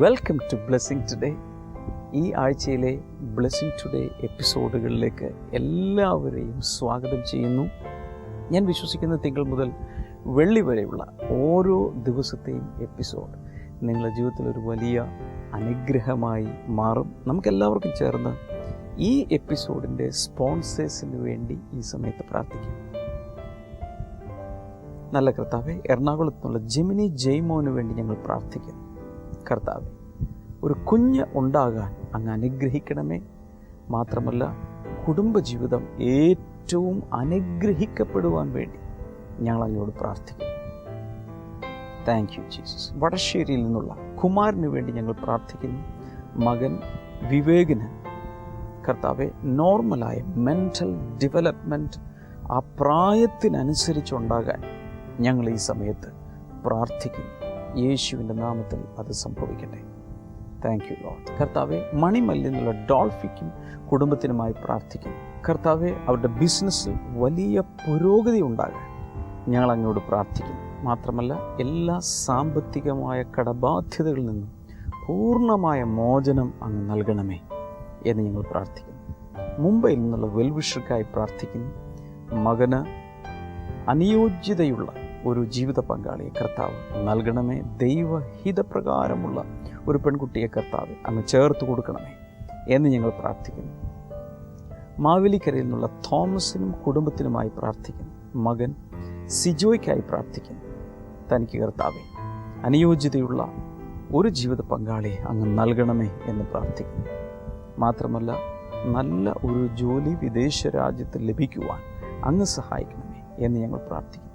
Welcome to blessing today. ഈ ആഴ്ചയിലെ blessing today എപ്പിസോഡുകളിലേക്ക് എല്ലാവരെയും സ്വാഗതം ചെയ്യുന്നു. ഞാൻ വിശ്വസിക്കുന്ന തിങ്കൾ മുതൽ വെള്ളി വരെയുള്ള ഓരോ ദിവസത്തെയും എപ്പിസോഡ് നിങ്ങളുടെ ജീവിതത്തിൽ ഒരു വലിയ അനുഗ്രഹമായി മാറും. നമുക്കെല്ലാവർക്കും ചേർന്ന് ഈ എപ്പിസോഡിൻ്റെ സ്പോൺസേഴ്സിന് വേണ്ടി ഈ സമയത്ത് പ്രാർത്ഥിക്കാം. നല്ല കർത്താവേ, എറണാകുളത്തുനിന്നുള്ള ജെമിനി ജെയ്മോന് വേണ്ടി ഞങ്ങൾ പ്രാർത്ഥിക്കുന്നു. കർത്താവേ, ഒരു കുഞ്ഞ് ഉണ്ടാകാൻ അങ്ങ് അനുഗ്രഹിക്കണമേ. മാത്രമല്ല, കുടുംബജീവിതം ഏറ്റവും അനുഗ്രഹിക്കപ്പെടുവാൻ വേണ്ടി ഞങ്ങൾ അങ്ങയോട് പ്രാർത്ഥിക്കുന്നു. Thank you Jesus. വടശ്ശേരിയിൽ നിന്നുള്ള കുമാരന് വേണ്ടി ഞങ്ങൾ പ്രാർത്ഥിക്കുന്നു. മകൻ വിവേകിന് കർത്താവെ നോർമലായ മെൻ്റൽ ഡെവലപ്മെൻറ്റ് ആ പ്രായത്തിനനുസരിച്ചുണ്ടാകാൻ ഞങ്ങൾ ഈ സമയത്ത് പ്രാർത്ഥിക്കുന്നു. യേശുവിൻ്റെ നാമത്തിൽ അത് സംഭവിക്കട്ടെ. Thank you Lord. കർത്താവെ, മണിമല്ലിൽ നിന്നുള്ള ഡോൾഫിക്കും കുടുംബത്തിനുമായി പ്രാർത്ഥിക്കുന്നു. കർത്താവെ, അവരുടെ ബിസിനസ്സിൽ വലിയ പുരോഗതി ഉണ്ടാകാൻ ഞങ്ങൾ അങ്ങോട്ട് പ്രാർത്ഥിക്കുന്നു. മാത്രമല്ല, എല്ലാ സാമ്പത്തികമായ കടബാധ്യതകളിൽ നിന്നും പൂർണ്ണമായ മോചനം അങ്ങ് നൽകണമേ എന്ന് ഞങ്ങൾ പ്രാർത്ഥിക്കുന്നു. മുംബൈയിൽ നിന്നുള്ള വെൽവിഷർക്കായി പ്രാർത്ഥിക്കുന്നു. മകന് അനുയോജ്യതയുള്ള ഒരു ജീവിത പങ്കാളിയെ കർത്താവ് നൽകണമേ. ദൈവഹിതപ്രകാരമുള്ള ഒരു പെൺകുട്ടിയെ കർത്താവ് അങ്ങ് ചേർത്ത് കൊടുക്കണമേ എന്ന് ഞങ്ങൾ പ്രാർത്ഥിക്കുന്നു. മാവേലിക്കരയിൽ നിന്നുള്ള തോമസിനും കുടുംബത്തിനുമായി പ്രാർത്ഥിക്കുന്നു. മകൻ സിജോയ്ക്കായി പ്രാർത്ഥിക്കുന്നു. തനിക്ക് കർത്താവെ അനുയോജ്യതയുള്ള ഒരു ജീവിത പങ്കാളിയെ അങ്ങ് നൽകണമേ എന്ന് പ്രാർത്ഥിക്കുന്നു. മാത്രമല്ല, നല്ല ഒരു ജോലി വിദേശ രാജ്യത്ത് ലഭിക്കുവാൻ അങ്ങ് സഹായിക്കണമേ എന്ന് ഞങ്ങൾ പ്രാർത്ഥിക്കുന്നു.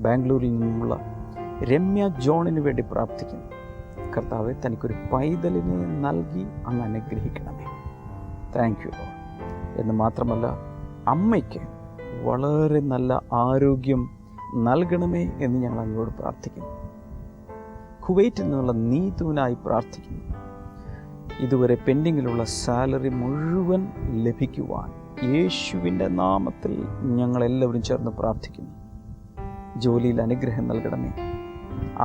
ബാംഗ്ലൂരിൽ നിന്നുള്ള രമ്യ ജോണിന് വേണ്ടി പ്രാർത്ഥിക്കുന്നു. കർത്താവെ, തനിക്കൊരു പൈതലിനെ നൽകി അങ്ങ് അനുഗ്രഹിക്കണമേ. Thank you Lord. എന്ന് മാത്രമല്ല, അമ്മയ്ക്ക് വളരെ നല്ല ആരോഗ്യം നൽകണമേ എന്ന് ഞങ്ങൾ അങ്ങോട്ട് പ്രാർത്ഥിക്കുന്നു. കുവൈറ്റിൽ നിന്നുള്ള നീതുവിനായി പ്രാർത്ഥിക്കുന്നു. ഇതുവരെ പെൻഡിങ്ങിലുള്ള സാലറി മുഴുവൻ ലഭിക്കുവാൻ യേശുവിൻ്റെ നാമത്തിൽ ഞങ്ങളെല്ലാവരും ചേർന്ന് പ്രാർത്ഥിക്കുന്നു. ജോലിയിൽ അനുഗ്രഹം നൽകണമേ.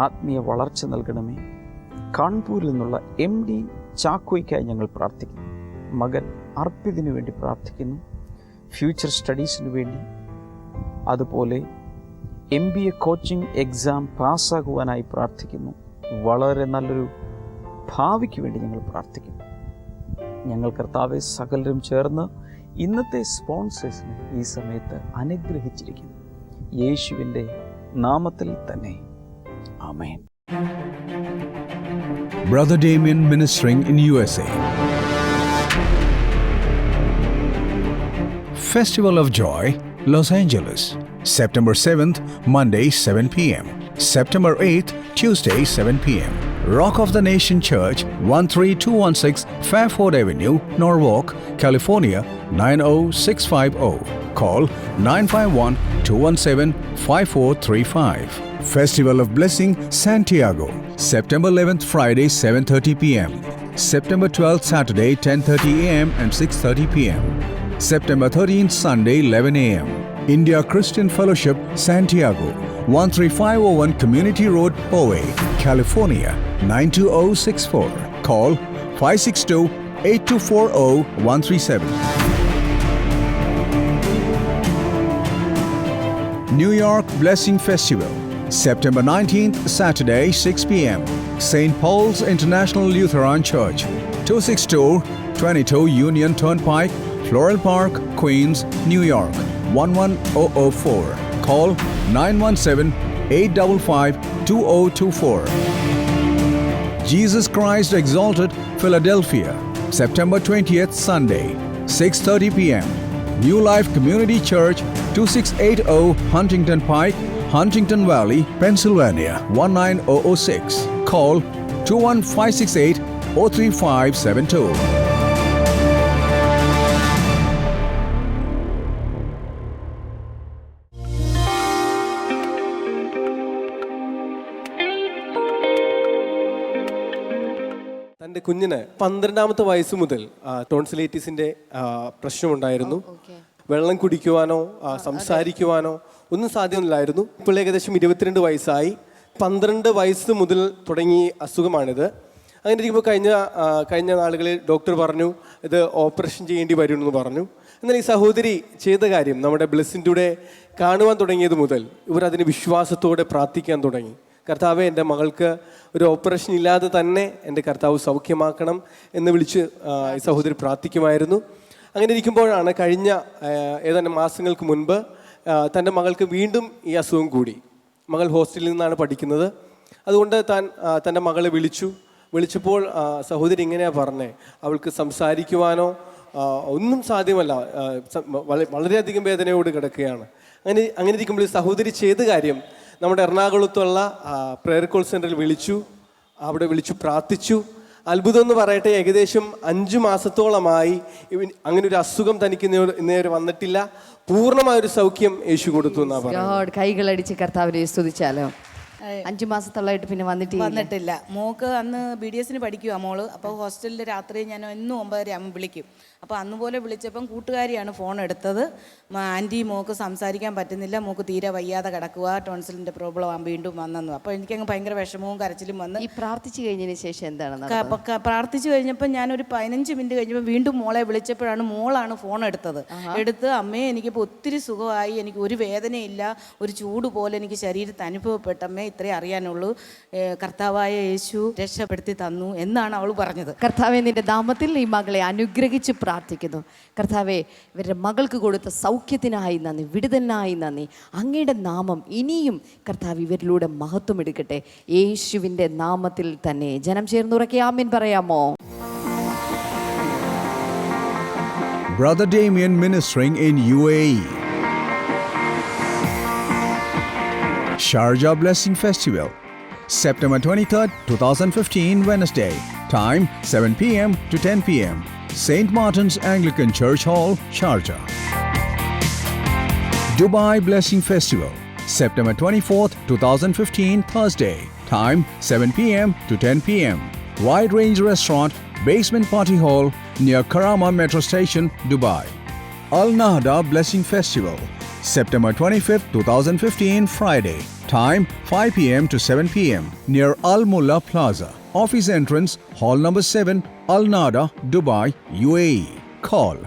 ആത്മീയ വളർച്ച നൽകണമേ. കാൺപൂരിൽ നിന്നുള്ള MD ചാക്കോയ്ക്കായി ഞങ്ങൾ പ്രാർത്ഥിക്കുന്നു. മകൻ അർപ്പിതിനു വേണ്ടി പ്രാർത്ഥിക്കുന്നു. ഫ്യൂച്ചർ സ്റ്റഡീസിന് വേണ്ടി, അതുപോലെ MBA കോച്ചിങ് എക്സാം പാസ്സാകുവാനായി പ്രാർത്ഥിക്കുന്നു. വളരെ നല്ലൊരു ഭാവിക്ക് വേണ്ടി ഞങ്ങൾ പ്രാർത്ഥിക്കുന്നു. ഞങ്ങൾ കർത്താവെ സകലരും ചേർന്ന് ഇന്നത്തെ സ്പോൺസേഴ്സിനെ ഈ സമയത്ത് അനുഗ്രഹിച്ചിരിക്കുന്നു. യേശുവിൻ്റെ നാമത്തിൽ തന്നെ ആമേൻ. Brother Damien ministering in USA. Festival of Joy, Los Angeles. September 7th, Monday, 7 p.m. September 8th, Tuesday, 7 p.m. Rock of the Nation Church, 13216 Fairford Avenue, Norwalk, California, 90650. Call 951-217-5435. Festival of Blessing, Santiago. September 11th, Friday, 7:30 p.m. September 12th, Saturday, 10:30 a.m. and 6:30 p.m. September 13th, Sunday, 11 a.m. India Christian Fellowship, Santiago, 13501 Community Road, Poway, California, 92064. Call 562-8240-137. New York Blessing Festival, September 19th, Saturday, 6 p.m. St. Paul's International Lutheran Church, 26222 Union Turnpike, Floral Park, Queens, New York, 11004. Call 917-855-2024. Jesus Christ Exalted, Philadelphia, September 20th, Sunday, 6:30 p.m. New Life Community Church, 2680 Huntington Pike, Huntington Valley, Pennsylvania, 19006. Call 21568-03572. തൻ്റെ കുഞ്ഞിന് 12ാമത്തെ വയസ്സ് മുതൽ ടോൺസിലൈറ്റിസിൻ്റെ പ്രശ്നമുണ്ടായിരുന്നു. വെള്ളം കുടിക്കുവാനോ സംസാരിക്കുവാനോ ഒന്നും സാധ്യമല്ലായിരുന്നു. ഇപ്പോൾ ഏകദേശം 22 വയസ്സായി. 12 വയസ്സ് മുതൽ തുടങ്ങിയ അസുഖമാണിത്. അങ്ങനെ ഇരിക്കുമ്പോൾ കഴിഞ്ഞ നാളുകളിൽ ഡോക്ടർ പറഞ്ഞു ഇത് ഓപ്പറേഷൻ ചെയ്യേണ്ടി വരുമെന്ന് പറഞ്ഞു. എന്നാൽ ഈ സഹോദരി ചെയ്ത കാര്യം നമ്മുടെ ബ്ലെസ്സിംഗ് ടുഡേ കാണുവാൻ തുടങ്ങിയത് മുതൽ ഇവർ അതിന് വിശ്വാസത്തോടെ പ്രാർത്ഥിക്കാൻ തുടങ്ങി. കർത്താവെ, എൻ്റെ മകൾക്ക് ഒരു ഓപ്പറേഷൻ ഇല്ലാതെ തന്നെ എൻ്റെ കർത്താവ് സൗഖ്യമാക്കണം എന്ന് വിളിച്ച് ഈ സഹോദരി പ്രാർത്ഥിക്കുമായിരുന്നു. അങ്ങനെ ഇരിക്കുമ്പോഴാണ് കഴിഞ്ഞ ഏതാനും മാസങ്ങൾക്ക് മുൻപ് തൻ്റെ മകൾക്ക് വീണ്ടും ഈ അസുഖം കൂടി. മകൾ ഹോസ്റ്റലിൽ നിന്നാണ് പഠിക്കുന്നത്. അതുകൊണ്ട് തൻ്റെ മകളെ വിളിച്ചപ്പോൾ സഹോദരി ഇങ്ങനെയാണ് പറഞ്ഞത്, അവൾക്ക് സംസാരിക്കുവാനോ ഒന്നും സാധ്യമല്ല, വളരെയധികം വേദനയോട് കിടക്കുകയാണ്. അങ്ങനെ ഇരിക്കുമ്പോൾ സഹോദരി ചെയ്ത കാര്യം നമ്മുടെ എറണാകുളത്തുള്ള പ്രെയർ കോൾ സെൻ്ററിൽ അവിടെ വിളിച്ചു പ്രാർത്ഥിച്ചു. അത്ഭുതം എന്ന് പറയട്ടെ, ഏകദേശം 5 മാസത്തോളമായി അങ്ങനെ ഒരു അസുഖം തനിക്ക് ഇന്നേവരെ വന്നിട്ടില്ല. പൂർണ്ണമായൊരു സൗഖ്യം യേശു കൊടുത്തു എന്നാ പറയുന്നത്. കൈകളടിച്ച് കർത്താവിനെ സ്തുതിച്ചാലോ. 5 മാസത്തോളമായിട്ട് പിന്നെ വന്നിട്ടില്ല. മോക്ക് അന്ന് BDS പഠിക്കുക മോള്. അപ്പോൾ ഹോസ്റ്റലിൽ രാത്രി ഞാൻ എന്നും 9:30 ആകുമ്പോൾ വിളിക്കും. അപ്പോൾ അന്ന് പോലെ വിളിച്ചപ്പം കൂട്ടുകാരിയാണ് ഫോൺ എടുത്തത്. ആൻറ്റി, മോക്ക് സംസാരിക്കാൻ പറ്റുന്നില്ല, മോക്ക് തീരെ വയ്യാതെ കിടക്കുക, ടോൺസിലിൻ്റെ പ്രോബ്ലം വീണ്ടും വന്നെന്നു. അപ്പോൾ എനിക്കങ്ങ് ഭയങ്കര വിഷമവും കരച്ചിലും വന്ന്. ഈ പ്രാർത്ഥിച്ചു കഴിഞ്ഞതിന് ശേഷം എന്താണ് പ്രാർത്ഥിച്ചു കഴിഞ്ഞപ്പോൾ ഞാനൊരു 15 മിനിറ്റ് കഴിഞ്ഞപ്പോൾ വീണ്ടും മോളെ വിളിച്ചപ്പോഴാണ് മോളാണ് ഫോൺ എടുത്ത് അമ്മേ, എനിക്കിപ്പോൾ ഒത്തിരി സുഖമായി, എനിക്ക് ഒരു വേദനയില്ല, ഒരു ചൂട് പോലെ എനിക്ക് ശരീരത്ത് അനുഭവപ്പെട്ടമ്മേ, ഇത്രേ അറിയാനുള്ളൂ, കർത്താവായ യേശു രക്ഷപ്പെടുത്തി തന്നു എന്നാണ് അവൾ പറഞ്ഞത്. കർത്താവെ, നിന്റെ നാമത്തിൽ ഈ മകളെ അനുഗ്രഹിച്ച് പ്രാർത്ഥിക്കുന്നു. കർത്താവെ, ഇവരുടെ മകൾക്ക് കൊടുത്ത സൗഖ്യത്തിനായി നന്ദി, വിടുതലിനായി നന്ദി. അങ്ങയുടെ നാമം ഇനിയും കർത്താവ് ഇവരിലൂടെ മഹത്വം എടുക്കട്ടെ, യേശുവിൻ്റെ നാമത്തിൽ തന്നെ. ജനം ചേർന്നുറക്കെ ആമേൻ പറയാമോ? Brother Damien ministering in UAE. Sharjah Blessing Festival, September 23rd, 2015, Wednesday. Time 7 p.m. to 10 p.m. St. Martin's Anglican Church Hall, Sharjah. Dubai Blessing Festival, September 24th, 2015, Thursday. Time 7 p.m. to 10 p.m. Wide Range Restaurant, Basement Party Hall, near Karama Metro Station, Dubai. Al Nahda Blessing Festival, September 25th, 2015, Friday. Time 5 p.m. to 7 p.m. near Al Mulla Plaza. Office entrance, Hall number 7, Al Nahda, Dubai, UAE. Call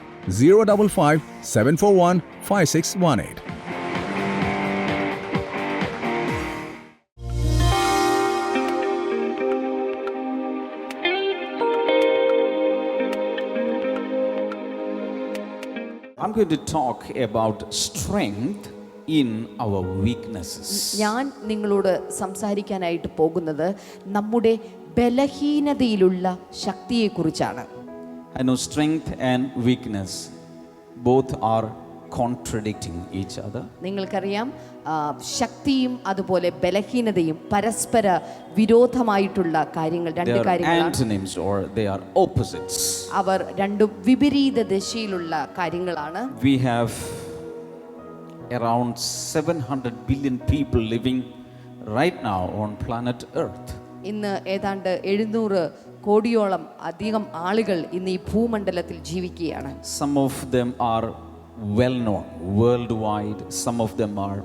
055 741 5618. I'm going to talk about strength in our weaknesses. ഞാൻ നിങ്ങളോട് സംസാരിക്കാനായിട്ട് പോകുന്നത് നമ്മുടെ ബലഹീനതയിലുള്ള ശക്തിയെക്കുറിച്ചാണ്. I know strength and weakness both are contradicting each other. നിങ്ങൾക്കറിയാം, ശക്തിയും അതുപോലെ ബലഹീനതയും പരസ്പര വിരോധമായിട്ടുള്ള കാര്യങ്ങൾ, രണ്ട് കാര്യങ്ങളാണ്. Antonyms, or they are opposites. അവർ രണ്ടും വിപരീത ദിശയിലുള്ള കാര്യങ്ങളാണ്. We have around 700 billion people living right now on planet Earth. ഇന്ന് ഏതാണ്ട് 700 കോടിയോളം അധികം ആളുകൾ ഇന്ന് ഈ ഭൂമണ്ഡലത്തിൽ ജീവിക്കുകയാണ്. Some of them are well known worldwide, some of them are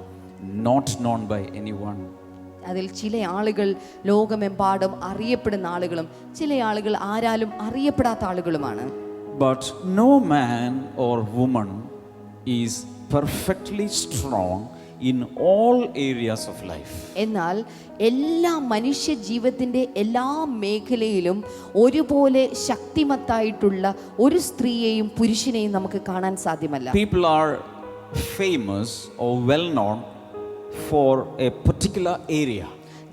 not known by anyone. അതിൽ ചില ആളുകൾ ലോകമെമ്പാടും അറിയപ്പെടുന്ന ആളുകളും ചില ആളുകൾ ആരാലും അറിയപ്പെടാത്ത ആളുകളുമാണ്. But no man or woman is perfectly strong in all areas of life. എന്നാൽ എല്ലാ മനുഷ്യ ജീവിതത്തിൻ്റെ എല്ലാ മേഖലയിലും ഒരുപോലെ ശക്തിമത്തായിട്ടുള്ള ഒരു സ്ത്രീയെയും പുരുഷനെയും നമുക്ക് കാണാൻ സാധ്യമല്ല. People are famous or well known for a particular area.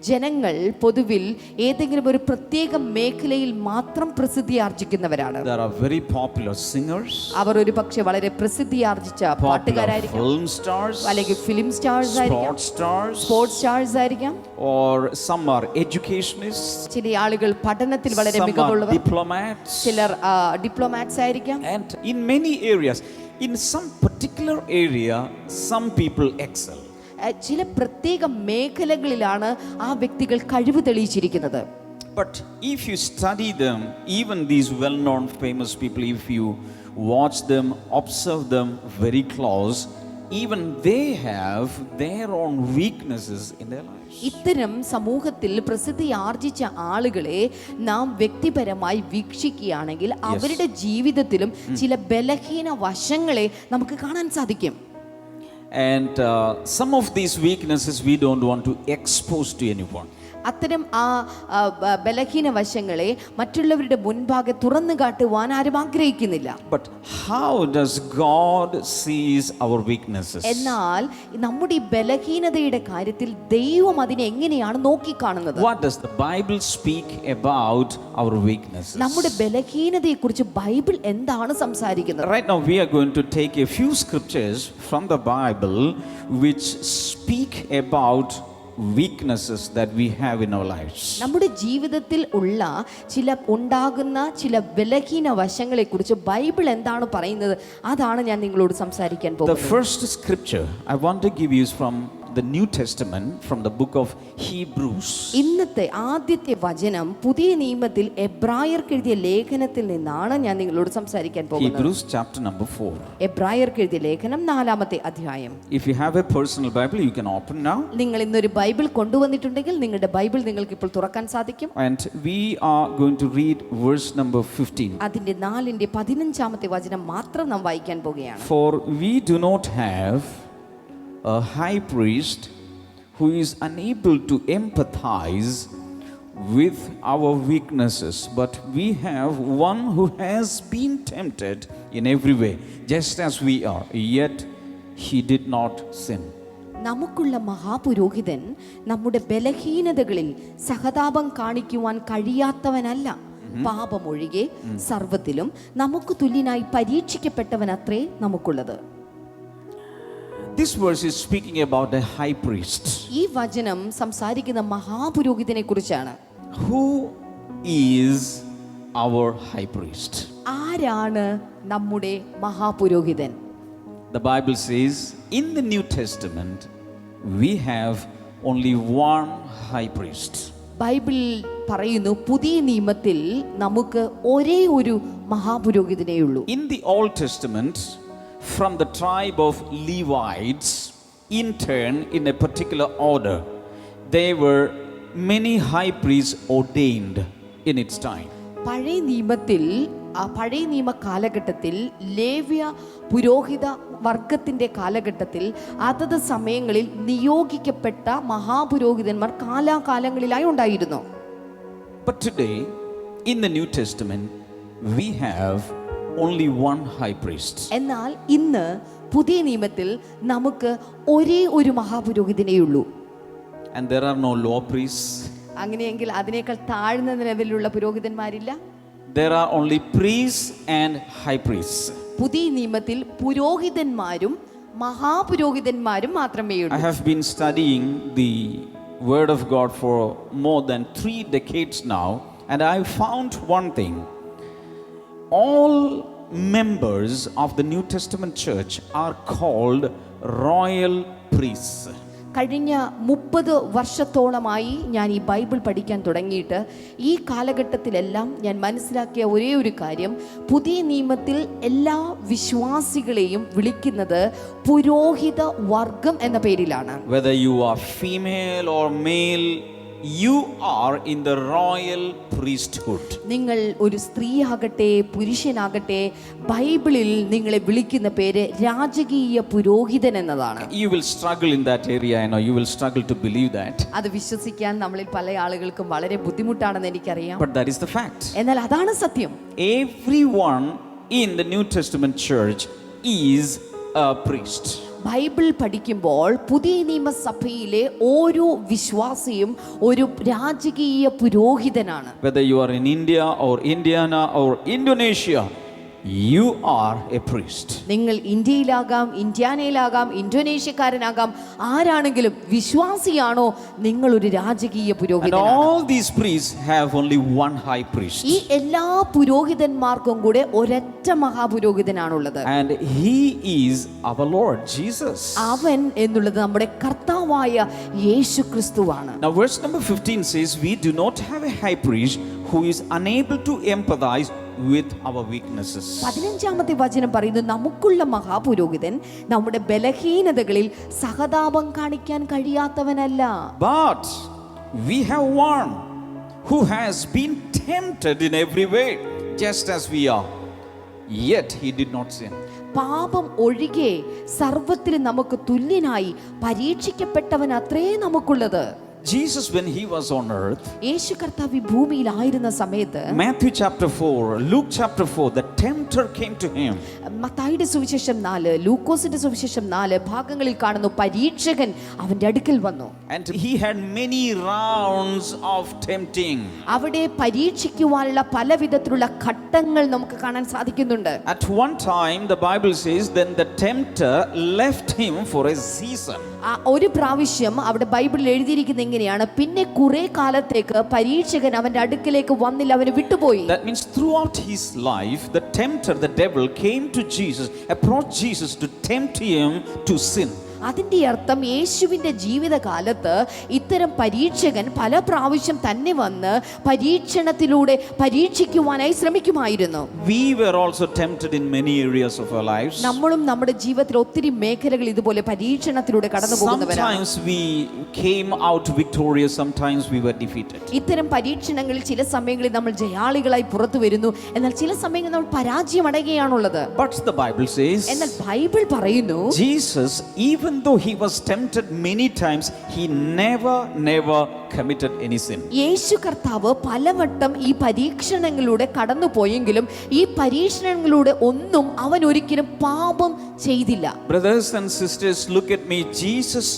ജനങ്ങൾ പൊതുവിൽ ഏതെങ്കിലും ഒരു പ്രത്യേക മേഖലയിൽ മാത്രം പ്രസിദ്ധി ആർജിക്കുന്നവരാണ്. There are very popular singers. അവർ ഒരു പക്ഷേ വളരെ പ്രസിദ്ധി ആർജിച്ച പാട്ടുകാരായിരിക്കാം, film stars, അല്ലെങ്കിൽ ഫിലിം സ്റ്റാർസ് ആയിരിക്കാം, സ്പോർട്സ് സ്റ്റാർസ് ആയിരിക്കാം, or some are educationists, ചില ആളുകൾ പഠനത്തിൽ വളരെ some are മികവുള്ളവർ, diplomats, ചിലർ ഡിപ്ലോമാറ്റ്സ് ആയിരിക്കാം. and in many areas, in some particular area, some people excel. ചില പ്രത്യേക മേഖലകളിലാണ് ആ വ്യക്തികൾ കഴിവ് തെളിയിച്ചിരിക്കുന്നത്. But if you study them, even these well-known famous people, if you watch them, observe them very close, even they have their own weaknesses in their lives. ഇത്തരം സമൂഹത്തിൽ പ്രസിദ്ധി ആർജിച്ച ആളുകളെ നാം വ്യക്തിപരമായി വീക്ഷിക്കുകയാണെങ്കിൽ അവരുടെ ജീവിതത്തിലും ചില ബലഹീന വശങ്ങളെ നമുക്ക് കാണാൻ സാധിക്കും. And some of these weaknesses we don't want to expose to anyone. അത്തരം ബലഹീന വശങ്ങളെ മറ്റുള്ളവരുടെ മുൻപാകെ തുറന്നു കാട്ടുവാൻ ആരും ആഗ്രഹിക്കുന്നില്ല. But how does God sees our weaknesses? എന്നാൽ നമ്മുടെ ഈ ബലഹീനതയുടെ കാര്യത്തിൽ ദൈവം അതിനെ എങ്ങനെയാണ് നോക്കിക്കാണുന്നത്? What does the Bible speak about our weaknesses? നമ്മുടെ ബലഹീനതയെക്കുറിച്ച് ബൈബിൾ എന്താണ് സംസാരിക്കുന്നത്? Right now we are going to take a few scriptures from the Bible which speak about weaknesses that we have in our lives. നമ്മുടെ ജീവിതത്തിൽ ഉണ്ടാകുന്ന ചില ബലഹീന വശങ്ങളെക്കുറിച്ച് Bible എന്താണ് പറയുന്നത് അതാണ് ഞാൻ നിങ്ങളോട് സംസാരിക്കാൻ പോകുന്നത്. The first scripture I want to give you is from the New Testament, from the book of Hebrews. ഇന്നത്തെ ആദ്യത്തെ വചനം പുതിയ നിയമത്തിൽ എബ്രായർക്ക് എഴുതിയ ലേഖനത്തിൽ നിന്നാണ് ഞാൻ നിങ്ങളോട് സംസാരിക്കാൻ പോകുന്നത്. Hebrews chapter number 4. എബ്രായർക്ക് എഴുതിയ ലേഖനം 4-ാമത്തെ അധ്യായം. If you have a personal Bible, you can open now. നിങ്ങൾ ഇന്നൊരു ബൈബിൾ കൊണ്ടുവന്നിട്ടുണ്ടെങ്കിൽ നിങ്ങളുടെ ബൈബിൾ നിങ്ങൾക്ക് ഇപ്പോൾ തുറക്കാൻ സാധിക്കും. And we are going to read verse number 15. അതിന്റെ 4-ാമത്തെ വചനം മാത്രം നാം വായിക്കാൻ പോകുകയാണ്. For we do not have a high priest who is unable to empathize with our weaknesses, but we have one who has been tempted in every way, just as we are, yet he did not sin. നമുക്കുള്ള മഹാപുരോഹിതൻ നമ്മുടെ ബലഹീനതകളിൽ സഹതാപം കാണിക്കുവാൻ കഴിയാത്തവനല്ല, പാപമൊഴികെ സർവ്വത്തിലും നമുക്ക് തുല്യനായി പരീക്ഷിക്കപ്പെട്ടവനത്രേ നമുക്കുള്ളത്. This verse is speaking about a high priest. ഈ വചനം സംസാരിക്കുന്ന മഹാപുരോഹിതനെ കുറിച്ചാണ്. Who is our high priest? ആരാണ് നമ്മുടെ മഹാപുരോഹിതൻ? The Bible says in the New Testament we have only one high priest. Bible പറയുന്നു പുതിയ നിയമത്തിൽ നമുക്ക് ഒരേ ഒരു മഹാപുരോഹിതനേയുള്ളൂ. In the Old Testament, from the tribe of Levites, in turn in a particular order, there were many high priests ordained in its time. പഴയ നിയമ കാലഘട്ടത്തിൽ ലേവ്യ പുരോഹിത വർഗത്തിന്റെ കാലഘട്ടത്തിൽ അതത് സമയങ്ങളിൽ നിയോഗിക്കപ്പെട്ട മഹാപുരോഹിതന്മാർ കാലാകാലങ്ങളിലായി ഉണ്ടായിരുന്നു. But today in the New Testament we have only one high priest. എന്നാൽ ഇന്ന് പുതിയ നിയമത്തിൽ നമുക്ക് ഒരേ ഒരു മഹാപുരോഹിതനേയുള്ളൂ. And there are no law priests. അങ്ങനെയെങ്കിൽ അതിനേക്കാൾ താഴ്ന്ന നിലവിലുള്ള പുരോഹിതന്മാരില്ല. There are only priests and high priests. പുതിയ നിയമത്തിൽ പുരോഹിതന്മാരും മഹാപുരോഹിതന്മാരും മാത്രമേ ഉള്ളൂ. I have been studying the word of God for more than 3 decades now, and I found one thing. All members of the New Testament church are called royal priests. കഴിഞ്ഞ 30 വർഷത്തോളമായി ഞാൻ ഈ ബൈബിൾ പഠിക്കാൻ തുടങ്ങിയിട്ട് ഈ കാലഘട്ടത്തിലെല്ലാം ഞാൻ മനസ്സിലാക്കിയ ഒരേ ഒരു കാര്യം, പുതിയ നിയമത്തിൽ എല്ലാ വിശ്വാസികളെയും വിളിക്കുന്നത് പുരോഹിത വർഗം എന്ന പേരിലാണ്. Whether you are female or male, you are in the royal priesthood. നിങ്ങൾ ഒരു സ്ത്രീയാകട്ടെ പുരുഷനാകട്ടെ ബൈബിളിൽ നിങ്ങളെ വിളിക്കുന്ന പേര് രാജകീയ പുരോഹിതൻ എന്നതാണ്. You will struggle in that area, I know you will struggle to believe that. അത് വിശ്വസിക്കാൻ നമ്മളിൽ പല ആളുകൾക്കും വളരെ ബുദ്ധിമുട്ടാണെന്ന് എനിക്കറിയാം. But that is the fact. എന്നാൽ അതാണ് സത്യം. Everyone in the New Testament church is a priest. Bible പഠിക്കുമ്പോൾ പുതിയ നിയമസഭയിലെ ഓരോ വിശ്വാസിയും ഒരു രാജകീയ പുരോഹിതനാണ്. Whether you are in India or Indiana or Indonesia, you are a priest. നിങ്ങൾ ഇന്ത്യയിലാകാം, ഇന്ത്യാനയിലാകാം, ഇന്തോനേഷ്യക്കാരനാകാം, ആരാണെങ്കിലും വിശ്വാസിയാണോ നിങ്ങൾ ഒരു രാജകീയ And പുരോഹിതനാണ്. all these priests have only one high priest. ഈ എല്ലാ പുരോഹിതന്മാർക്കും കൂടെ ഒരൊറ്റ മഹാപുരോഹിതനാണുള്ളത്. And he is our Lord Jesus. അവൻ എന്നുള്ളത് നമ്മുടെ കർത്താവായ യേശു ക്രിസ്തുവാണ്. Now verse number 15 says, we do not have a high priest who is unable to empathize with our weaknesses. 15-ാമത്തെ വചനം പറയുന്നു, നമുക്കുള്ള മഹാപുരോഹിതൻ നമ്മുടെ ബലഹീനതകളിൽ സഹതാപം കാണിക്കാൻ കഴിയാത്തവനല്ല. But we have one who has been tempted in every way, just as we are, yet he did not sin. പാപം ഒഴികെ സർവ്വത്തിലും നമുക്ക് തുല്യനായി പരീക്ഷിക്കപ്പെട്ടവൻ അത്രേ നമുക്കുള്ളത്. Jesus, when he was on earth, യേശു കർത്താവ് ഭൂമിയിലായിരുന്ന സമയത്ത്, Matthew chapter 4, Luke chapter 4, the tempter came to him. മത്തായിയുടെ സുവിശേഷം 4, ലൂക്കോസിന്റെ സുവിശേഷം 4 ഭാഗങ്ങളിൽ കാണുന്നു, പരീക്ഷകൻ അവന്റെ അടുക്കൽ വന്നു. And he had many rounds of tempting. അവിടെ പരീക്ഷിക്കുവാനുള്ള പലവിധത്തിലുള്ള ഘട്ടങ്ങൾ നമുക്ക് കാണാൻ സാധിക്കുന്നുണ്ട്. At one time, the Bible says, then the tempter left him for a season. ഒരു പ്രാവശ്യം അവിടെ ബൈബിളിൽ എഴുതിയിരിക്കുന്ന എങ്ങനെയാണ്, പിന്നെ കുറെ കാലത്തേക്ക് പരീക്ഷകൻ അവന്റെ അടുക്കലേക്ക് വന്നില്ല, അവന് വിട്ടുപോയി. That means throughout his life, the tempter, the devil, came to Jesus, approached Jesus to tempt him to sin. അതിന്റെ അർത്ഥം യേശുവിന്റെ ജീവിതകാലത്ത് ഇത്തരം പരീക്ഷകൻ പല പ്രാവശ്യം തന്നെ വന്ന് പരീക്ഷണത്തിലൂടെ പരീക്ഷിക്കുവാനായി ശ്രമിക്കുമായിരുന്നു. We were also tempted in many areas of our lives. നമ്മളും നമ്മുടെ ജീവിതത്തിൽ ഒത്തിരി മേഖലകൾ ഇതുപോലെ പരീക്ഷണത്തിലൂടെ കടന്നു പോകുന്നവരാണ്. Sometimes we came out victorious, sometimes we were defeated. ഇത്തരം പരീക്ഷണങ്ങളിൽ ചില സമയങ്ങളിൽ നമ്മൾ ജയാളികളായി പുറത്തു വരുന്നു, എന്നാൽ ചില സമയങ്ങളിൽ നമ്മൾ പരാജയം അടയുകയാണുള്ളത്. But the Bible says, എന്നാൽ ബൈബിൾ പറയുന്നു, Jesus, even though he was tempted many times, he never committed any sin. യേശു കർത്താവ് പലവട്ടം ഈ പരീക്ഷണങ്ങളിലൂടെ കടന്നുപോയെങ്കിലും ഈ പരീക്ഷണങ്ങളിലൂടെ ഒന്നും അവൻ ഒരിക്കലും പാപം ചെയ്തില്ല. Brothers and sisters, look at me. Jesus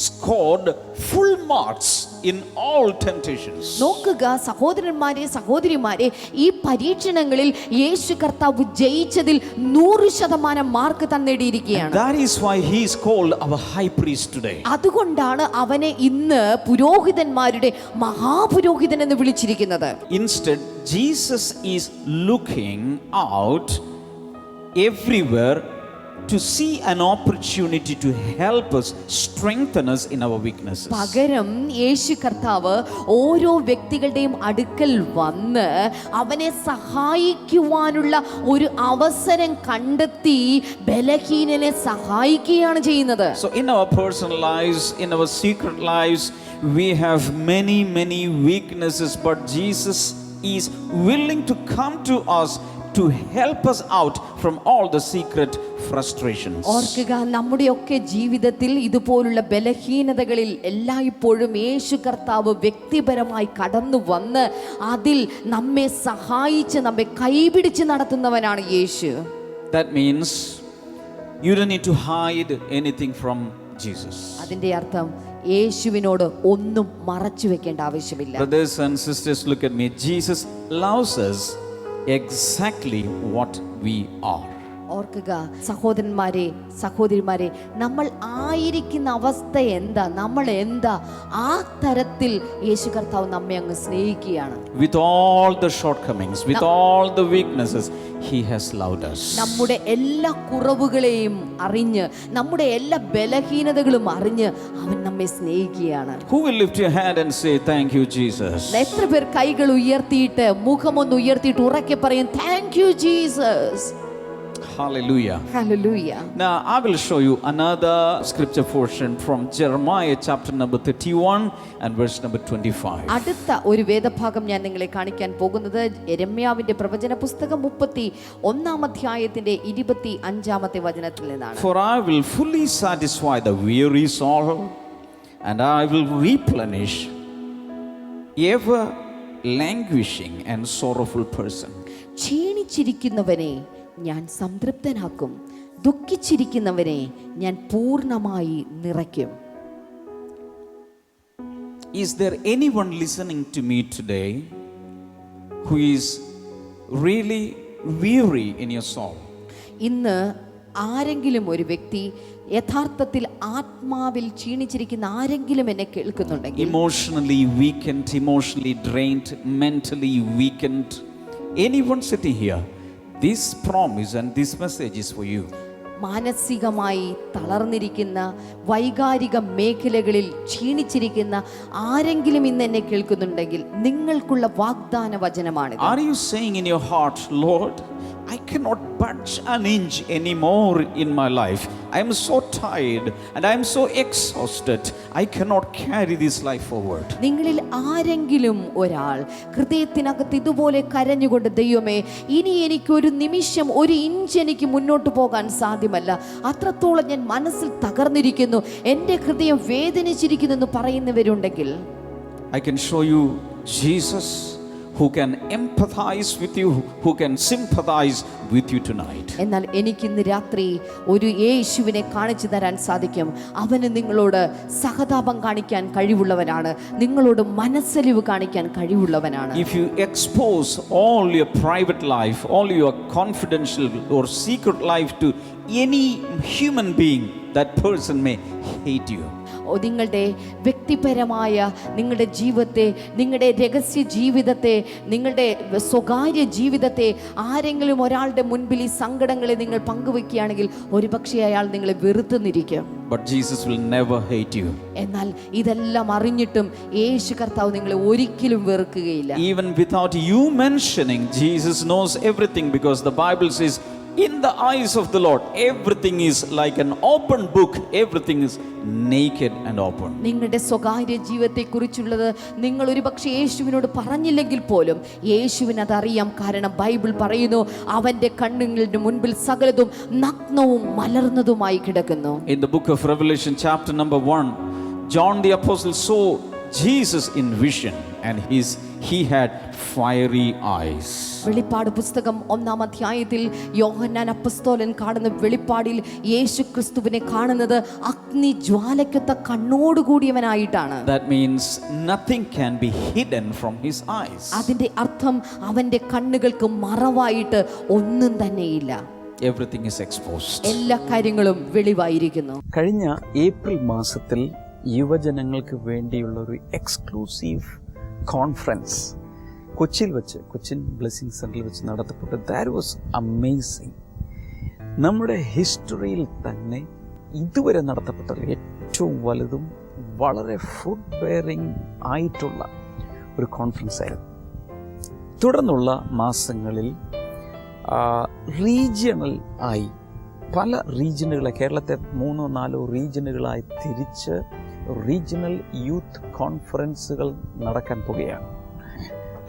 scored full marks in all temptations. നോക്കുക സഹോദരന്മാരെ, സഹോദരിമാരെ, ഈ പരീക്ഷണങ്ങളിൽ യേശു കർത്താവ് ജയിച്ചതിൽ 100% mark തന്നേടിയിരിക്കുകയാണ്. That is why he is called our high priest today. അതുകൊണ്ടാണ് അവനെ ഇന്ന് പുരോഹിതന്മാരുടെ മഹാപുരോഹിതൻ എന്ന് വിളിച്ചിരിക്കുന്നത്. Instead, Jesus is looking out everywhere to see an opportunity to help us, strengthen us in our weaknesses. പകരം യേശു കർത്താവ് ഓരോ വ്യക്തികളുടെയും അടുക്കൽ വന്ന് അവനെ സഹായിക്കുവാനുള്ള ഒരു അവസരം കണ്ടെത്തി ബലഹീനനെ സഹായിക്കുകയാണ് ചെയ്യുന്നത്. So in our personal lives, in our secret lives, we have many weaknesses, but Jesus is willing to come to us to help us out from all the secret frustrations. ഓർക്കുക, നമ്മുടെയൊക്കെ ജീവിതത്തിൽ ഇതുപോലുള്ള ബലഹീനതകളിൽ എല്ലായ്പ്പോഴും യേശു കർത്താവ് വ്യക്തിപരമായി കടന്നു വന്ന് അതിൽ നമ്മെ സഹായിച്ച് നമ്മെ കൈപിടിച്ച് നടത്തുന്നവനാണ് യേശു. That means you don't need to hide anything from Jesus. അതിന്റെ അർത്ഥം യേശുവിനോട് ഒന്നും മറച്ചു വെക്കേണ്ട ആവശ്യമില്ല. Brothers and sisters, look at me. Jesus loves us exactly what we are. ഓർക്കുക സഹോദരന്മാരെ, സഹോദരിമാരെ, നമ്മൾ ആയിരിക്കുന്ന അവസ്ഥ എന്താ, നമ്മൾ എന്താ, ആ തരത്തിൽ യേശു കർത്താവ് നമ്മെ അങ്ങ് സ്നേഹിക്കുകയാണ്. With all the shortcomings, with all the weaknesses, he has loved us. നമ്മുടെ എല്ലാ കുറവുകളെയും അറിഞ്ഞ്, നമ്മുടെ എല്ലാ ബലഹീനതകളും അറിഞ്ഞ് അവൻ നമ്മെ സ്നേഹിക്കുകയാണ്. Who will lift your hand and say thank you Jesus? എത്ര പേർ കൈകൾ ഉയർത്തിയിട്ട്, മുഖമൊന്ന് ഉയർത്തിയിട്ട് ഉറക്കെ പറയും, thank you Jesus. Hallelujah. Hallelujah. Now I will show you another scripture portion from Jeremiah chapter number 31 and verse number 25. അടുത്ത ഒരു വേദഭാഗം ഞാൻ നിങ്ങളെ കാണിക്കാൻ പോകുന്നത് യെരമ്യാവിന്റെ പ്രവചന പുസ്തകം 31-ാം അധ്യായത്തിന്റെ 25-ാമത്തെ വചനത്തിൽ നിന്നാണ്. For I will fully satisfy the weary soul, and I will replenish ever languishing and sorrowful person. ക്ഷീണിച്ചിരിക്കുന്നവനെ ഞാൻ സംതൃപ്തനാക്കും, ദുഃഖിച്ചിരിക്കുന്നവനെ ഞാൻ പൂർണ്ണമായി നിറയ്ക്കും. Is there anyone listening to me today who is really weary in your soul? ഇന്ന് ആരെങ്കിലും ഒരു വ്യക്തി യഥാർത്ഥത്തിൽ ആത്മാവിൽ ക്ഷീണിച്ചിരിക്കുന്ന ആരെങ്കിലും എന്നെ കേൾക്കുന്നുണ്ടെങ്കിൽ, Emotionally weakened, emotionally drained, mentally weakened, anyone sitting here, this promise and this message is for you. മാനസികമായി തളർന്നിരിക്കുന്ന, വൈകാരിക മേഖലകളിൽ ക്ഷീണിച്ചിരിക്കുന്ന ആരെങ്കിലും ഇന്ന് എന്നെ കേൾക്കുന്നുണ്ടെങ്കിൽ നിങ്ങൾക്കുള്ള വാഗ്ദാന വചനമാണ്. Are you saying in your heart, Lord, I cannot budge an inch anymore in my life. I am so tired and I am so exhausted. I cannot carry this life forward. നിങ്ങളിൽ ആരെങ്കിലും ഒരാൾ ഹൃദയത്തിനകത്ത് ഇതുപോലെ കരഞ്ഞുകൊണ്ട്, ദൈവമേ, ഇനി എനിക്ക് ഒരു നിമിഷം, ഒരു ഇഞ്ച് എനിക്ക് മുന്നോട്ട് പോകാൻ സാധ്യമല്ല, അത്രത്തോളം ഞാൻ മനസ്സിൽ തകർന്നിരിക്കുന്നു, എൻ്റെ ഹൃദയം വേദനിച്ചിരിക്കുന്നു എന്ന് പറയുന്നവരുണ്ടെങ്കിൽ, I can show you Jesus who can empathize with you, who can sympathize with you tonight. എന്നാൽ എനിക്കിന്ന് രാത്രി ഒരു യേശുവിനെ കാണിച്ചു തരാൻ സാധിക്കും. അവന് നിങ്ങളോട് സഹതാപം കാണിക്കാൻ കഴിവുള്ളവനാണ്, നിങ്ങളോട് മനസ്സലിവ് കാണിക്കാൻ കഴിവുള്ളവനാണ്. If you expose all your private life, all your confidential or secret life to any human being, that person may hate you. നിങ്ങളുടെ വ്യക്തിപരമായ നിങ്ങളുടെ ജീവിതത്തെ, നിങ്ങളുടെ രഹസ്യ ജീവിതത്തെ, നിങ്ങളുടെ സ്വകാര്യ ജീവിതത്തെ ആരെങ്കിലും ഒരാളുടെ മുൻപിൽ ഈ സങ്കടങ്ങളെ നിങ്ങൾ പങ്കുവെക്കുകയാണെങ്കിൽ ഒരുപക്ഷെ അയാൾ നിങ്ങളെ വെറുത്തുന്നിരിക്കും. But Jesus will never hate you. എന്നാൽ ഇതെല്ലാം അറിഞ്ഞിട്ടും യേശു കർത്താവ് നിങ്ങളെ ഒരിക്കലും വെറുക്കുകയില്ല. Even without you mentioning, Jesus knows everything, because the Bible says, in the eyes of the Lord, everything is like an open book. Everything is naked and open. നിങ്ങളുടെ സ്വകാര്യ ജീവിതത്തെക്കുറിച്ചുള്ളത് നിങ്ങൾ ഒരുപക്ഷെ യേശുവിനോട് പറഞ്ഞില്ലെങ്കിൽ പോലും യേശുവിന് അതറിയാം. കാരണം ബൈബിൾ പറയുന്നു, അവൻ്റെ കണ്ണുകളുടെ മുൻപിൽ സകലതും നഗ്നവും മലർന്നതുമായി കിടക്കുന്നു. In the book of Revelation chapter number 1, John the apostle saw Jesus in vision, and he had fiery eyes. വെളിപ്പാട് പുസ്തകം 1-ാം അധ്യായത്തിൽ യോഹന്നാൻ അപ്പസ്തോലൻ കാണുന്ന വെളിപ്പാടിൽ യേശു ക്രിസ്തുവിനെ കാണുന്നത് അഗ്നി ജ്വാലയ്ക്കൊത്ത കണ്ണോടുകൂടിയവനായിട്ടാണ്. That means nothing can be hidden from his eyes. അതിന്റെ അർത്ഥം അവന്റെ കണ്ണുകൾക്ക് മറവായിട്ട് ഒന്നും തന്നെയില്ല. Everything is exposed. എല്ലാ കാര്യങ്ങളും വെളിവായിരിക്കുന്നു. കഴിഞ്ഞ ഏപ്രിൽ മാസത്തിൽ യുവജനങ്ങൾക്ക് വേണ്ടിയുള്ള ഒരു എക്സ്ക്ലൂസീവ് കോൺഫറൻസ് കൊച്ചിയിൽ വെച്ച്, കൊച്ചിൻ ബ്ലെസ്സിങ് സെൻറ്ററിൽ വെച്ച് നടത്തപ്പെട്ടു. That was amazing. നമ്മുടെ ഹിസ്റ്ററിയിൽ തന്നെ ഇതുവരെ നടത്തപ്പെട്ട ഏറ്റവും വലുതും വളരെ ഫ്രൂട്ട് ബെയറിംഗ് ആയിട്ടുള്ള ഒരു കോൺഫറൻസ് ആയിരുന്നു. തുടർന്നുള്ള മാസങ്ങളിൽ റീജിയണൽ ആയി പല റീജിയനുകളെ, കേരളത്തെ 3-4 റീജിയനുകളായി തിരിച്ച് റീജിയണൽ യൂത്ത് കോൺഫറൻസുകൾ നടക്കാൻ പോകുകയാണ്.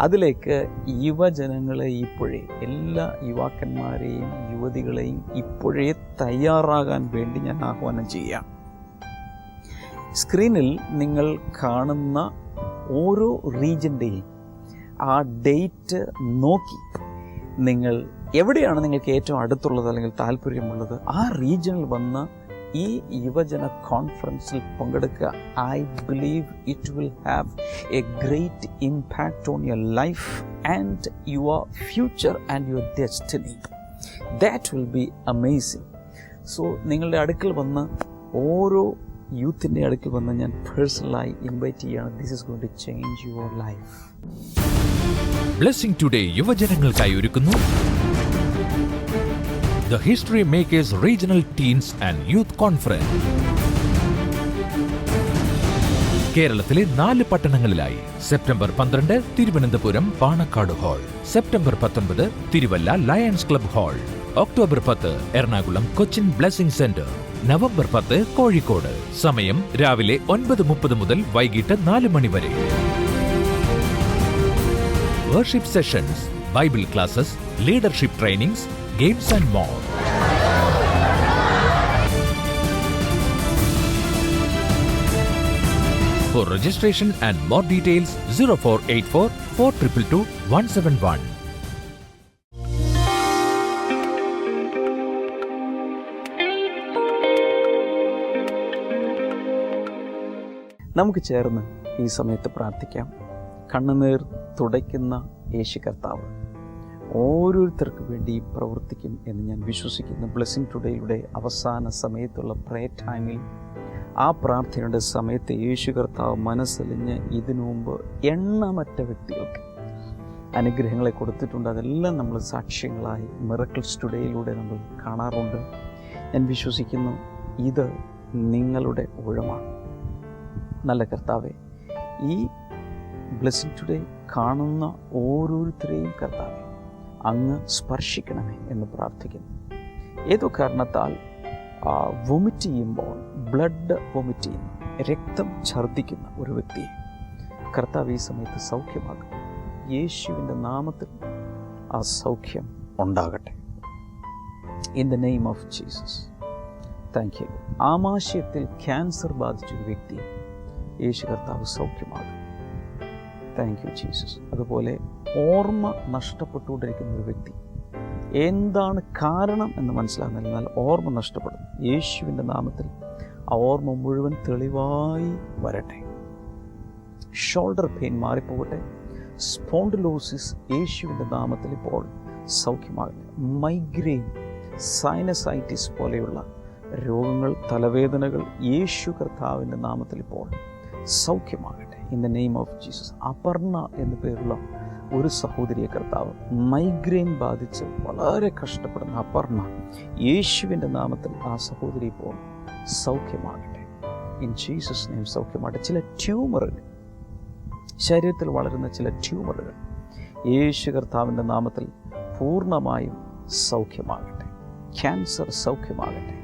അതിലേക്ക് യുവജനങ്ങളെ ഇപ്പോഴേ, എല്ലാ യുവാക്കന്മാരെയും യുവതികളെയും ഇപ്പോഴേ തയ്യാറാകാൻ വേണ്ടി ഞാൻ ആഹ്വാനം ചെയ്യാം. സ്ക്രീനിൽ നിങ്ങൾ കാണുന്ന ഓരോ റീജിയൻ്റെയും ആ ഡേറ്റ് നോക്കി നിങ്ങൾ എവിടെയാണ് നിങ്ങൾക്ക് ഏറ്റവും അടുത്തുള്ളത് അല്ലെങ്കിൽ താല്പര്യമുള്ളത്, ആ റീജിയനിൽ വന്ന് ഈ യുവജന കോൺഫറൻസിൽ പങ്കെടുക്കുക. I believe it will have a great impact on your life and your future and your destiny. That will be amazing. So നിങ്ങളുടെ അടുക്കൽ വന്ന്, ഓരോ യൂത്തിൻ്റെ അടുക്കൽ വന്ന് ഞാൻ പേഴ്സണലായി ഇൻവൈറ്റ് ചെയ്യുകയാണ്. This is going to change your life. Blessing today യുവജനങ്ങൾക്കായി ഒരുക്കുന്നു The History Makers Regional Teens and Youth Conference. കേരളത്തിലെ 4 പട്ടണങ്ങളിലായി September 12 Thiruvananthapuram Panakkad hall, September 19 Thiruvalla lions club hall, October 10 Ernakulam Cochin blessing centre, November 10 Kozhikode. സമയം രാവിലെ 9:30 മുതൽ വൈകിട്ട് 4 മണി വരെ. Worship sessions, Bible classes, leadership trainings, games and more. For registration and more details, 0484 422 171. നമുക്ക് ചേർന്ന് ഈ സമയത്ത് പ്രാർത്ഥിക്കാം. കണ്ണുനീർ തുടയ്ക്കുന്ന യേശു കർത്താവ് ഓരോരുത്തർക്ക് വേണ്ടി പ്രവർത്തിക്കും എന്ന് ഞാൻ വിശ്വസിക്കുന്നു. ബ്ലെസ്സിംഗ് ടുഡേയുടെ അവസാന സമയത്തുള്ള പ്രേയർ ടൈമിൽ, ആ പ്രാർത്ഥനയുടെ സമയത്ത് യേശു കർത്താവ് മനസ്സലിഞ്ഞ് ഇതിനു മുമ്പ് എണ്ണമറ്റ വ്യക്തികൾക്ക് അനുഗ്രഹങ്ങളെ കൊടുത്തിട്ടുണ്ട്. അതെല്ലാം നമ്മൾ സാക്ഷ്യങ്ങളായി മിറക്കിൾസ് ടുഡേയിലൂടെ നമ്മൾ കാണാറുണ്ട്. ഞാൻ വിശ്വസിക്കുന്നു ഇത് നിങ്ങളുടെ ഊഴമാണ്. നല്ല കർത്താവെ, ഈ ബ്ലെസ്സിംഗ് ടുഡേ കാണുന്ന ഓരോരുത്തരെയും കർത്താവെ അങ്ങ് സ്പർശിക്കണമേ എന്ന് പ്രാർത്ഥിക്കുന്നു. ഏതോ കാരണത്താൽ വൊമിറ്റ് ചെയ്യുമ്പോൾ ബ്ലഡ് വൊമിറ്റ് ചെയ്യുന്ന, രക്തം ഛർദ്ദിക്കുന്ന ഒരു വ്യക്തിയെ കർത്താവ് ഈ സമയത്ത് സൗഖ്യമാക്കും. യേശുവിൻ്റെ നാമത്തിൽ ആ സൗഖ്യം ഉണ്ടാകട്ടെ. In the name of Jesus. Thank you. ആമാശയത്തിൽ ക്യാൻസർ ബാധിച്ചൊരു വ്യക്തി യേശു കർത്താവ് സൗഖ്യമാകും. Thank you Jesus. അതുപോലെ ഓർമ്മ നഷ്ടപ്പെട്ടുകൊണ്ടിരിക്കുന്ന ഒരു വ്യക്തി, എന്താണ് കാരണം എന്ന് മനസ്സിലാകുന്നില്ല, എന്നാൽ ഓർമ്മ നഷ്ടപ്പെടും. യേശുവിൻ്റെ നാമത്തിൽ ആ ഓർമ്മ മുഴുവൻ തെളിവായി വരട്ടെ. ഷോൾഡർ പെയിൻ മാറിപ്പോകട്ടെ. സ്പോണ്ടിലോസിസ് യേശുവിൻ്റെ നാമത്തിൽ ഇപ്പോൾ സൗഖ്യമാകട്ടെ. മൈഗ്രെയിൻ, സൈനസൈറ്റിസ് പോലെയുള്ള രോഗങ്ങൾ, തലവേദനകൾ യേശു കർത്താവിൻ്റെ നാമത്തിൽ ഇപ്പോൾ സൗഖ്യമാകട്ടെ. In the name of Jesus. Aparna എന്നു പേരുള്ള ഒരു സഹോദരിയെ കർത്താവ് മൈഗ്രെയിൻ ബാധിച്ച് വളരെ കഷ്ടപ്പെടുന്ന അപർണ, യേശുവിൻ്റെ നാമത്തിൽ ആ സഹോദരി ഇപ്പോൾ സൗഖ്യമാകട്ടെ. ഇൻ ജീസസ് നെയിം സൗഖ്യമാകട്ടെ. ചില ട്യൂമറുകൾ, ശരീരത്തിൽ വളരുന്ന ചില ട്യൂമറുകൾ യേശു കർത്താവിൻ്റെ നാമത്തിൽ പൂർണ്ണമായും സൗഖ്യമാകട്ടെ. ക്യാൻസർ സൗഖ്യമാകട്ടെ.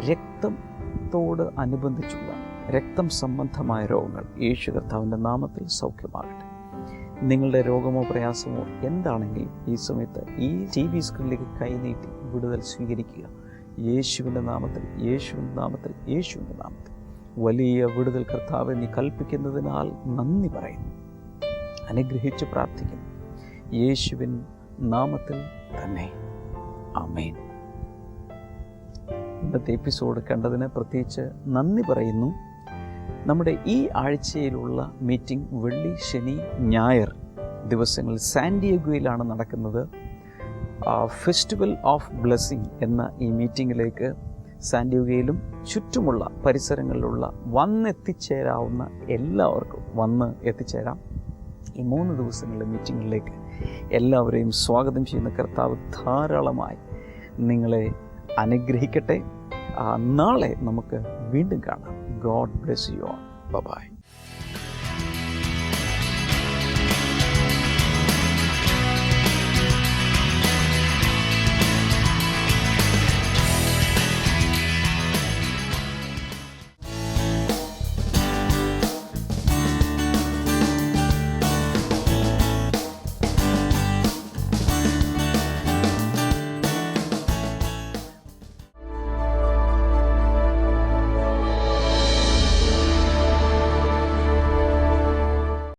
രക്തത്തോട് അനുബന്ധിച്ചുള്ള രക്തം സംബന്ധമായ രോഗങ്ങൾ യേശു കർത്താവിൻ്റെ നാമത്തിൽ സൗഖ്യമാകട്ടെ. നിങ്ങളുടെ രോഗമോ പ്രയാസമോ എന്താണെങ്കിലും ഈ സമയത്ത് ഈ TV സ്ക്രീനിലേക്ക് കൈനീട്ടി വിടുതൽ സ്വീകരിക്കുക. യേശുവിൻ്റെ നാമത്തിൽ, യേശുവിൻ്റെ നാമത്തിൽ, യേശുവിൻ്റെ നാമത്തിൽ വലിയ വിടുതൽ കർത്താവെ നീ കൽപ്പിക്കുന്നതിനാൽ നന്ദി പറയുന്നു. അനുഗ്രഹിച്ച് പ്രാർത്ഥിക്കുന്നു യേശുവിൻ നാമത്തിൽ തന്നെ. ആമേൻ. ഇന്നത്തെ എപ്പിസോഡ് കണ്ടതിന് പ്രത്യേകിച്ച് നന്ദി പറയുന്നു. നമ്മുടെ ഈ ആഴ്ചയിലുള്ള മീറ്റിംഗ് വെള്ളി, ശനി, ഞായർ ദിവസങ്ങളിൽ സാന്റിയാഗോയിലാണ് നടക്കുന്നത്. ഫെസ്റ്റിവൽ ഓഫ് ബ്ലെസ്സിംഗ് എന്ന ഈ മീറ്റിങ്ങിലേക്ക് സാന്റിയാഗോയിലും ചുറ്റുമുള്ള പരിസരങ്ങളിലുള്ള വന്നെത്തിച്ചേരാവുന്ന എല്ലാവർക്കും വന്ന് എത്തിച്ചേരാം. ഈ 3 ദിവസങ്ങളിലെ മീറ്റിങ്ങിലേക്ക് എല്ലാവരെയും സ്വാഗതം ചെയ്യുന്ന കർത്താവ് ധാരാളമായി നിങ്ങളെ അനുഗ്രഹിക്കട്ടെ. നാളെ നമുക്ക് വീണ്ടും കാണാം. God bless you all. Bye-bye.